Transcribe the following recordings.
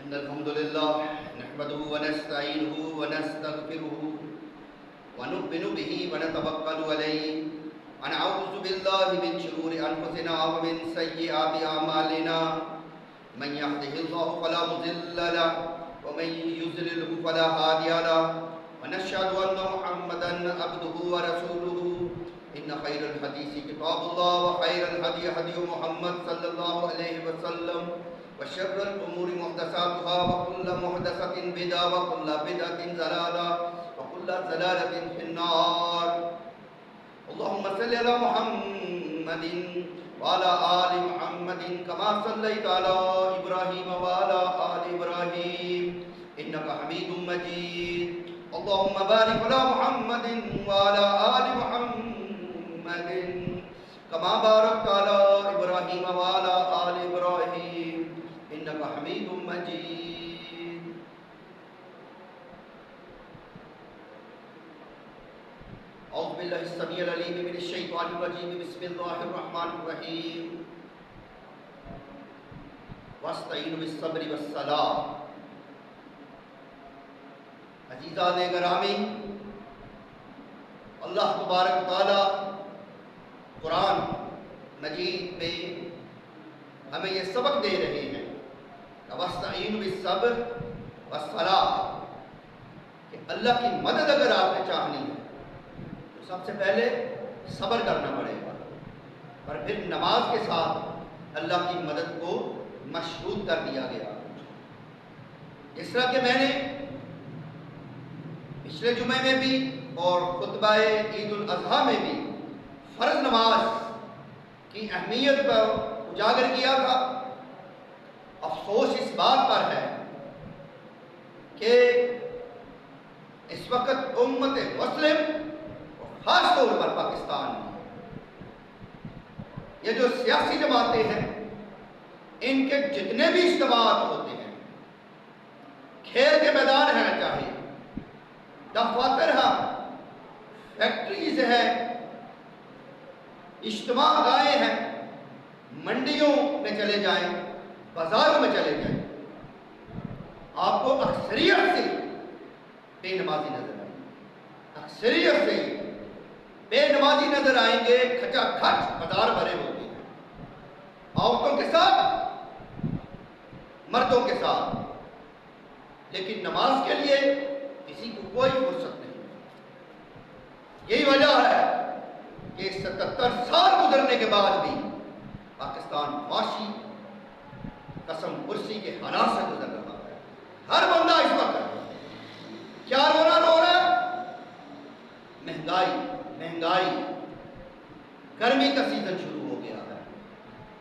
إن الحمد لله نحمده ونستعينه ونستغفره ونؤمن به ونتوكل عليه ونعوذ بالله من شرور أنفسنا ومن سيئات أعمالنا من يهده الله فلا مضل له ومن يضلل فلا هادي له ونشهد أن محمدا عبده ورسوله إن خير الحديث كتاب الله وخير الهدي هدي محمد صلى الله عليه وسلم وشر الأمور محدثاتها وكل محدثة بدعة وكل بدعة ضلالة وكل ضلالة في النار. اللهم صل على محمد وعلى آل محمد كما صليت على إبراهيم وعلى آل إبراهيم إنك حميد مجيد. اللهم بارك على محمد وعلى آل محمد كما باركت على إبراهيم وعلى آل إبراهيم إنك حميد مجيد. أعوذ بالله السميع العليم من الشيطان الرجيم. بسم الله الرحمن الرحيم. واستعینوا بالصبر والصلاة. عزیزان گرامی، اللہ تبارک و تعالی قرآن مجید میں ہمیں یہ سبق دے رہے ہیں کہ واستعینوا بالصبر والصلاة، کہ اللہ کی مدد اگر آپ نے چاہنی ہے تو سب سے پہلے صبر کرنا پڑے گا، اور پھر نماز کے ساتھ اللہ کی مدد کو مشروط کر دیا گیا. جس طرح کہ میں نے پچھلے جمعے میں بھی اور خطبہ عید الاضحیٰ میں بھی فرض نماز کی اہمیت پر اجاگر کیا تھا. افسوس اس بات پر ہے کہ اس وقت امت مسلم اور خاص طور پر پاکستان میں یہ جو سیاسی جماعتیں ہیں، ان کے جتنے بھی اجتماعات ہوتے ہیں، کھیل کے میدان ہیں، چاہے دفاتر ہیں، فیکٹریز ہیں، اجتماع گاہیں ہیں، منڈیوں میں چلے جائیں، بازاروں میں چلے جائیں، آپ کو اکثریت سے بے نمازی نظر آئیں گے. اکثریت سے بے نمازی نظر آئیں گے. کھچا کھچ بازار بھرے ہوتے ہیں، عورتوں کے ساتھ، مردوں کے ساتھ، لیکن نماز کے لیے کسی کو کوئی فرصت نہیں. یہی وجہ ہے کہ 77 سال گزرنے کے بعد بھی پاکستان معاشی قسم کرسی کے حالات سے گزر رہا ہے. ہر بندہ اس وقت کیا رو رہا ہے؟ مہنگائی. گرمی کا سیزن شروع ہو گیا ہے،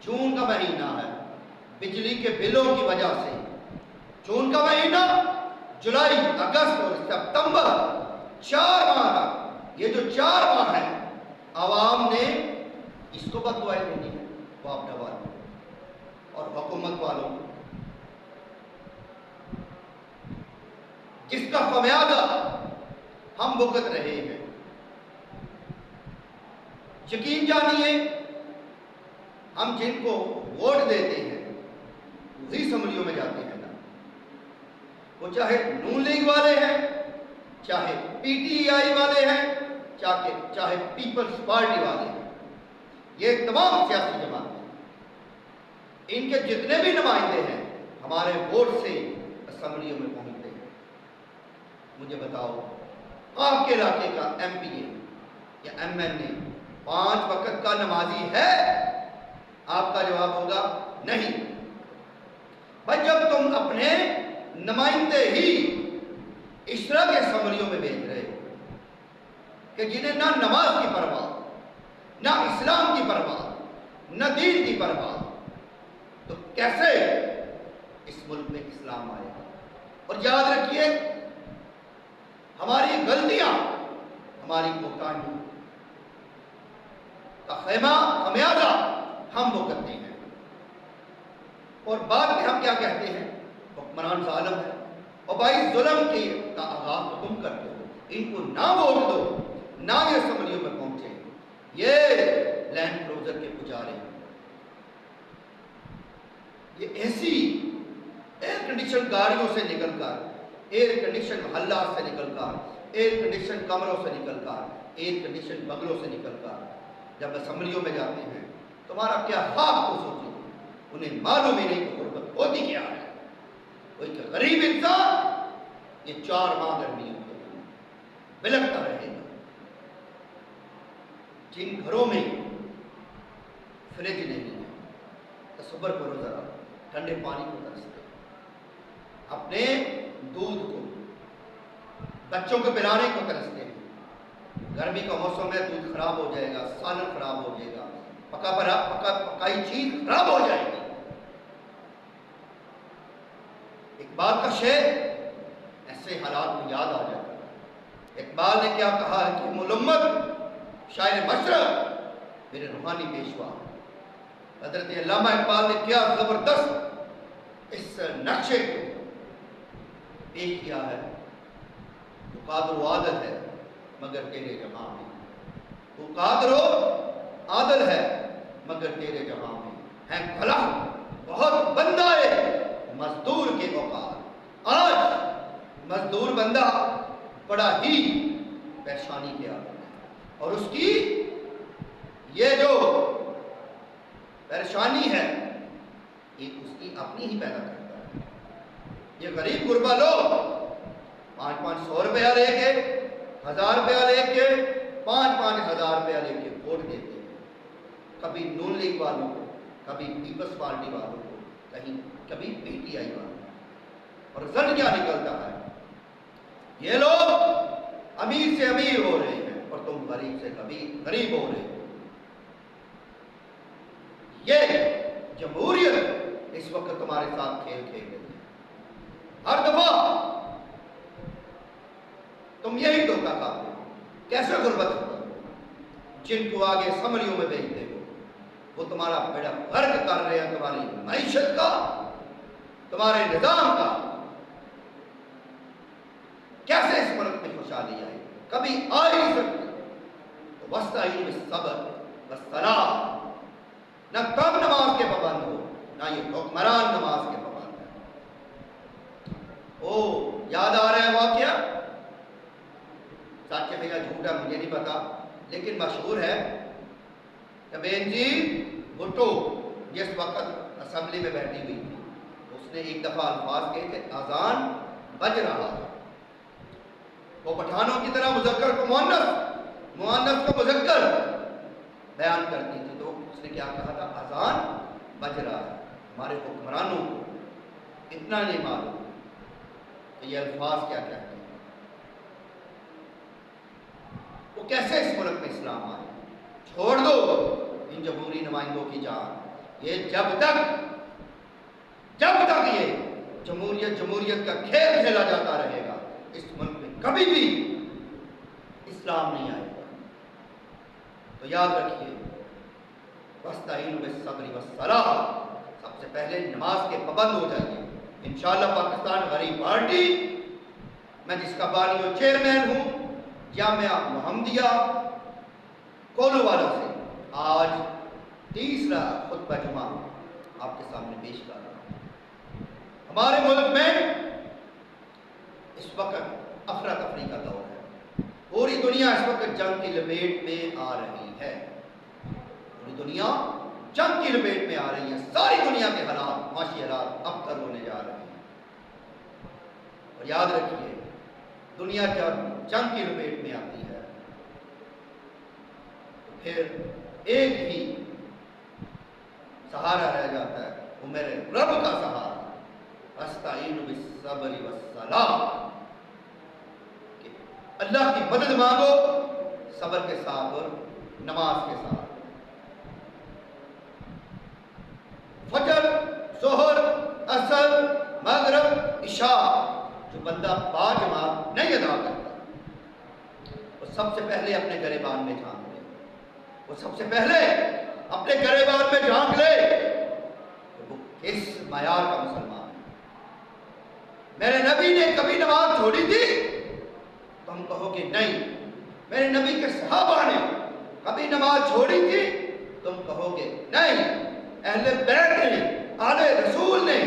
جون کا مہینہ ہے، بجلی کے بلوں کی وجہ سے جون کا مہینہ، جولائی، اگست اور ستمبر، 4 ماہ، یہ جو 4 ماہ ہیں، عوام نے اس کو بد دعائیں دینی ہے، واپڈا والوں اور حکومت والوں، جس کا خمیازہ ہم بھگت رہے ہیں. یقین جانیے، ہم جن کو ووٹ دیتے ہیں وہی اسمبلیوں میں جاتے ہیں نا، وہ چاہے نون لیگ والے ہیں، چاہے پی ٹی آئی والے ہیں، چاہے پیپلز پارٹی والے ہیں. یہ تمام سیاسی جماعتیں، ان کے جتنے بھی نمائندے ہیں ہمارے ووٹ سے اسمبلیوں میں پہنچتے ہیں. مجھے بتاؤ، آپ کے علاقے کا ایم پی اے یا ایم ایل اے 5 وقت کا نمازی ہے؟ آپ کا جواب ہوگا نہیں. بھائی جب تم اپنے نمائندے ہی اس طرح کے اسمبلیوں میں بھیج رہے ہو کہ جنہیں نہ نماز کی پرواہ، نہ اسلام کی پرواہ، نہ دین کی پرواہ، تو کیسے اس ملک میں اسلام آئے گا؟ اور یاد رکھیے، ہماری غلطیاں، ہماری کوتاہیوں کا خمیازہ ہم بھگتتے ہیں. اور بعد میں ہم کیا کہتے ہیں؟ حکمران ظالم ہے. اور بھائی ظلم کا آغاز تو تم کرتے ہو. ان کو نہ ووٹ دو، نہ یہ اسمبلیوں میں پہنچے. یہ لینڈ کروزر کے پجارے، یہ ایسی ایئر کنڈیشن کنڈیشن گاڑیوں سے نکل کر، ایئر کنڈیشن محلات سے نکل کر، ایئر کنڈیشن کمروں سے نکل کر، ایئر کنڈیشن بنگلوں سے نکل کر جب اسمبلیوں میں جاتے ہیں، تمہارا کیا حال کو سوچو، انہیں معلوم ہی نہیں کہ غربت ہوتی کیا ہے۔ کوئی کہ غریب انسان یہ 4 ماہ گرمیوں میں بلکتا رہے گا۔ جن گھروں میں فریج نہیں ہے، تصور کرو ذرا، ٹھنڈے پانی کو ترستے، اپنے دودھ کو بچوں کو پلانے کو ترستے ہیں۔ گرمی کا موسم ہے، دودھ خراب ہو جائے گا، سالن خراب ہو جائے گا، پکائی چیز خراب ہو جائے گی۔ اقبال کا شعر ایسے حالات میں یاد آ جاتا ہے۔ اقبال نے کیا کہا ہے کہ ملمت شاعر مشرق میرے روحانی پیشوا، حضرت علامہ اقبال نے کیا زبردست اس نقشے کو پیش کیا ہے۔ تو قادر و عادل ہے مگر تیرے جہاں میں، تو قادر و عادل ہے مگر تیرے جہاں میں، ہے بھلا بہت بندہ ہے مزدور کے اوقات۔ آج مزدور بندہ بڑا ہی پریشانی کے عالم ہے، اور اس کی یہ جو پریشانی ہے یہ اس کی اپنی ہی پیدا کرتا ہے۔ یہ غریب غربا لوگ 500 روپیہ لے کے، 1000 روپیہ لے کے، 5,000 روپیہ لے کے ووٹ دیتے ہیں، کبھی نون لیگ والوں کو، کبھی پیپلز پارٹی والوں کو، کبھی پی ٹی آئی والوں کو، اور رزلٹ کیا نکلتا ہے؟ یہ لوگ امیر سے امیر ہو رہے ہیں اور تم غریب سے غریب ہو رہے ہو۔ یہ جمہوریت اس وقت تمہارے ساتھ کھیل کھیل رہی ہے۔ ہر دفعہ تم یہی دھوکہ کھاتے ہو۔ کیسے غربت ہوتا ہے؟ جن کو آگے اسمبلیوں میں بھیجتے ہو وہ تمہارا بیڑا غرق کر رہے ہیں، تمہاری معیشت کا، تمہارے نظام کا۔ کیسے اس ملک میں خوشحالی آئے؟ کبھی آ ہی نہیں سکتی۔ تو وَاسْتَعِینُوا بِالصَّبْرِ وَالصَّلَاةِ، نہ تم نماز کے پابند ہو، نہ یہ حکمران نماز کے پابند ہے۔ یاد آ رہا ہے واقعہ؟ سچ ہے یا جھوٹا مجھے نہیں پتا، لیکن مشہور ہے کہ بینظیر بھٹو جس وقت اسمبلی میں بیٹھی ہوئی تھی، اس نے ایک دفعہ الفاظ کہے کہ اذان بج رہا ہے۔ وہ پٹھانوں کی طرح مذکر کو مؤنث، مؤنث کو مذکر بیان کرتی تھی، تو اس نے کیا کہا تھا؟ اذان بج رہا ہے۔ ہمارے حکمرانوں کو اتنا نہیں معلوم کہ یہ الفاظ کیا کہتے ہیں۔ وہ کیسے اس ملک میں اسلام آئے؟ چھوڑ دو ان جمہوری نمائندوں کی جان۔ یہ جب تک یہ جمہوریت کا کھیل کھیلا جاتا رہے گا، اس ملک میں کبھی بھی اسلام نہیں آئے گا۔ تو یاد رکھیے، وَاسْتَعِینُوا بِالصَّبْرِ وَالصَّلَاةِ، سب سے پہلے نماز کے پابند ہو جائیے۔ انشاءاللہ پاکستان غریب پارٹی، میں جس کا بانی و چیئرمین ہوں، جامعہ محمدیہ کولو والا سے آج تیسرا خطبہ جمعہ آپ کے سامنے پیش کر رہا ہوں۔ ہمارے ملک میں اس وقت افراتفری کا دور ہے۔ پوری دنیا اس وقت جنگ کی لپیٹ میں آ رہی ہے۔ پوری دنیا جنگ کی لپیٹ میں آ رہی ہے۔ ساری دنیا کے حالات، معاشی حالات ابتر ہونے جا رہے ہیں۔ اور یاد رکھیے، دنیا جب جنگ کی لپیٹ میں آتی ہے تو پھر ایک ہی سہارا رہ جاتا ہے، وہ میرے رب کا سہارا، استعین بالصبر والصلاۃ، کہ اللہ کی مدد مانگو صبر کے ساتھ اور نماز کے ساتھ۔ فجر، ظہر، عصر، مغرب، عشاء جو بندہ باجماعت نہیں ادا کرتا، وہ سب سے پہلے اپنے گریبان میں جھانک لے، وہ سب سے پہلے اپنے گریبان میں جھانک لے کہ وہ کس معیار کا مسلمان ہے۔ میرے نبی نے کبھی نماز چھوڑی تھی؟ تو ہم کہو کہ نہیں۔ میرے نبی کے صحابہ نے کبھی نماز چھوڑی تھی؟ تم کہو گے نہیں۔ اہل بیت نے، آل رسول نے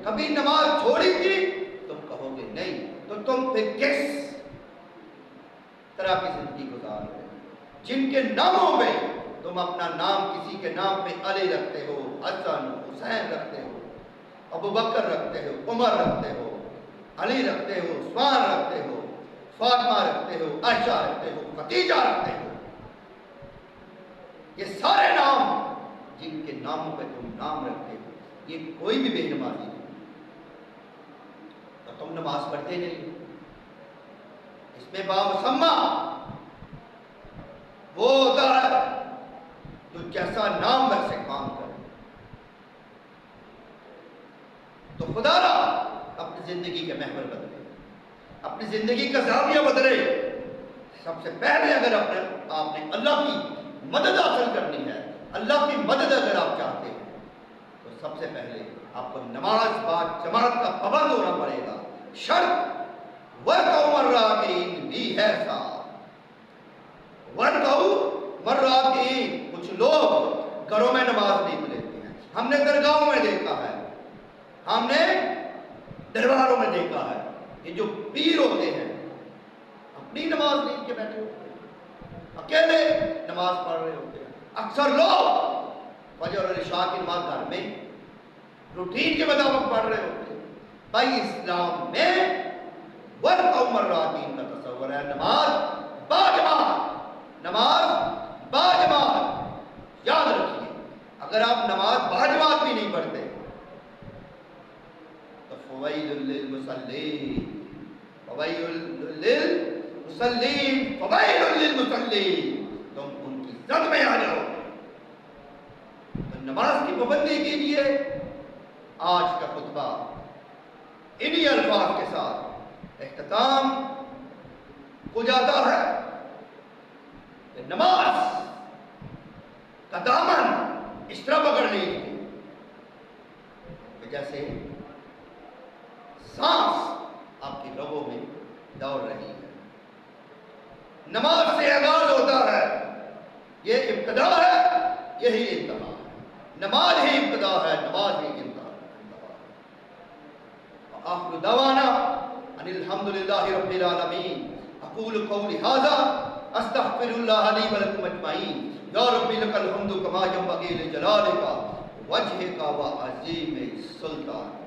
کبھی نماز چھوڑی تھی؟ تم کہو گے نہیں، تو تم پھر کس طرح کی زندگی گزار رہے ہو جن کے ناموں میں تم اپنا نام کسی کے نام پہ علی رکھتے ہو، حسن حسین رکھتے ہو، ابو بکر رکھتے ہو، عمر رکھتے ہو، علی رکھتے ہو، عثمان رکھتے ہو، فاطمہ رکھتے ہو، عائشہ رکھتے ہو، خدیجہ رکھتے ہو. یہ سارے نام جن کے ناموں پہ تم نام رکھتے ہو، یہ کوئی بھی بے نمازی نہیں. تو تم نماز پڑھتے نہیں. اس میں بامسمہ وہ ہوتا ہے جو جیسا نام ویسے کام کرے. تو خدا را اپنی زندگی کے محور بدلے، اپنی زندگی کا زاویہ بدلے. سب سے پہلے اگر آپ نے اللہ کی مدد حاصل کرنی ہے، اللہ کی مدد اگر آپ چاہتے ہیں، تو سب سے پہلے آپ کو نماز با جماعت کا پابند ہونا پڑے گا. شرط ورکعوا مراتین بھی ہے صاحب. ورکعوا مراتین. کچھ لوگ گھروں میں نماز نہیں لیتے ہیں، ہم نے درگاہوں میں دیکھا ہے، ہم نے درباروں میں دیکھا ہے. یہ جو پیر ہوتے ہیں اپنی نماز نہیں کے بیٹھے ہوتے ہیں، اکیلے نماز پڑھ رہے ہوتے ہیں. اکثر لوگ فجر اور عشاء کی نماز گھر میں روٹین کے مطابق پڑھ رہے ہوتے ہیں. بھائی اسلام میں ورکعوا مراتین کا تصور ہے. نماز باجماعت، نماز باجماعت. یاد رکھیے، اگر آپ نماز باجماعت بھی نہیں پڑھتے تو فویل للمصلین، فویل للمصلین، فویل للمصلین. تم ان کی زد میں آ جاؤ. تو نماز کی پابندی کیجیے. آج کا خطبہ انہی الفاظ کے ساتھ اختتام ہو جاتا ہے کہ نماز کا دامن اس طرح پکڑ لیجیے کہ جیسے سانس آپ کی رگوں میں دوڑ رہی ہے. نماز سے آغاز ہوتا ہے، یہ ابتدا ہے، یہی انتہا ہے. نماز ہی ابتدا ہے، نماز ہی انتہا. آخر دعوانا ان الحمدللہ رب العالمین. اقول قولی ھذا استغفر اللہ لی ولکم اجمعین. یا رب لک الحمد کما ینبغی لجلالک وجہک وعظیم سلطانک.